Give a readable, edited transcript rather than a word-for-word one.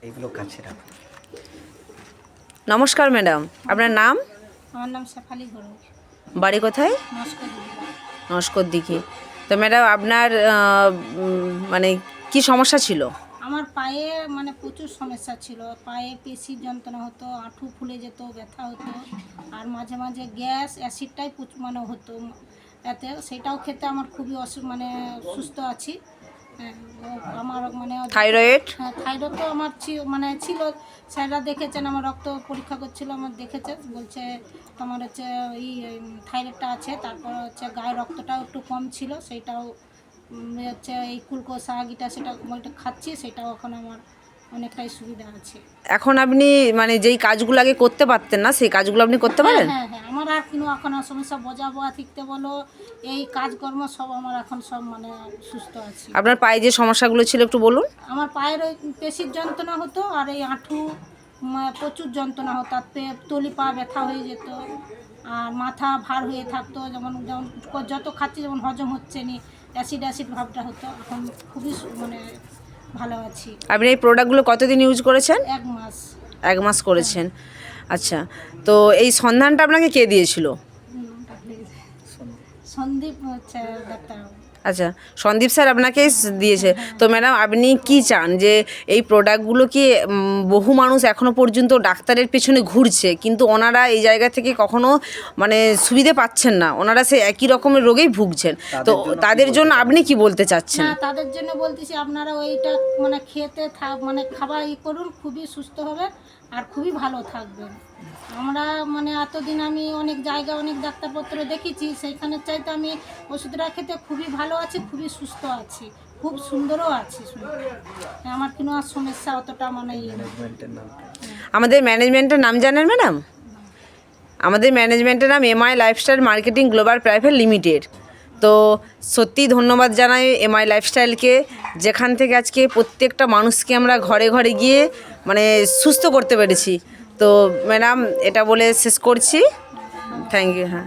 এগুলো কাছে রাখো। নমস্কার ম্যাডাম, আপনার নাম? আমার নাম শেফালি ঘোষ, বাড়ি কোথায়? নস্কর দিদি। নস্কর দিঘি। তো ম্যাডাম আপনার মানে কি সমস্যা ছিল? আমার পায়ে মানে প্রচুর সমস্যা ছিল, পায়ে পেশির যন্ত্রণা হতো, আঁঠু ফুলে যেত, ব্যথা হতো, আর মাঝে মাঝে গ্যাস অ্যাসিডটাই মানে হতো, এতে সেটাও খেতে আমার খুবই মানে সুস্থ আছি। হ্যাঁ, আমার মানে থাইরয়েড? হ্যাঁ, থাইরয়েড তো আমার মানে ছিল। স্যাররা দেখেছেন, আমার রক্ত পরীক্ষা করছিল, আমার দেখেছে, বলছে তোমার হচ্ছে এই থাইরয়েডটা আছে। তারপর হচ্ছে গায়ে রক্তটাও একটু কম ছিল, সেইটাও হচ্ছে এই কুলকোসা গিটা সেটা খাচ্ছি, সেটাও এখন আমার অনেকটাই সুবিধা আছে। এখন আপনি মানে যেই কাজগুলো আগে করতে পারতেন না সেই কাজগুলো আপনি করতে হ্যাঁ পারেন? হ্যাঁ হ্যাঁ, আমার আর কোনো এখন আর সমস্যা, বোঝা শিখতে বলো, এই কাজকর্ম সব আমার এখন সব মানে সুস্থ আছি। আপনার পায়ে যে সমস্যাগুলো ছিল একটু বলুন। আমার পায়ের ওই পেশির যন্ত্রণা হতো, আর এই হাঁটু প্রচুর যন্ত্রণা হতো, আর তলি পা ব্যথা হয়ে যেত, আর মাথা ভার হয়ে থাকতো, যেমন যেমন যত খাচ্ছি যেমন হজম হচ্ছে নি, অ্যাসিড ভাবটা হতো। এখন খুবই মানে ভালো আছি। আপনি এই প্রোডাক্টগুলো কতদিন ইউজ করেছেন? 1 মাস। 1 মাস করেছেন। আচ্ছা, তো এই সন্ধানটা আপনাকে কে দিয়েছিল? সন্দীপ হচ্ছে ডাক্তার। আচ্ছা, সন্দীপ স্যার আপনাকে দিয়েছে। তো ম্যাডাম আপনি কি চান যে এই প্রোডাক্টগুলো কি বহু মানুষ এখনও পর্যন্ত ডাক্তারের পেছনে ঘুরছে, কিন্তু ওনারা এই জায়গা থেকে কখনো মানে সুবিধে পাচ্ছেন না, ওনারা সে একই রকমের রোগেই ভুগছেন। তো তাদের জন্য আপনি কি বলতে চাচ্ছেন? না, তাদের জন্য বলতেছি আপনারা ওইটা মানে খেতে মানে খাবার করুন, খুবই সুস্থ হবে আর খুবই ভালো থাকবেন। আমরা মানে এতদিন আমি অনেক জায়গায় অনেক ডাক্তারপত্র দেখেছি, সেইখানে চাইতে আমি ওষুধটা খেতে খুবই ভালো আছি, খুবই সুস্থ আছি, খুব সুন্দরও আছি। আমার কোনো আর সমস্যা অতটা মানে আমাদের ম্যানেজমেন্টের নাম জানেন ম্যাডাম? আমাদের ম্যানেজমেন্টের নাম MI lifestyle marketing global private limited. তো সত্যিই ধন্যবাদ জানাই এমআই লাইফস্টাইলকে, যেখান থেকে আজকে প্রত্যেকটা মানুষকে আমরা ঘরে ঘরে গিয়ে মানে সুস্থ করতে পেরেছি। তো ম্যাডাম এটা বলে শেষ করছি। Thank you. হ্যাঁ।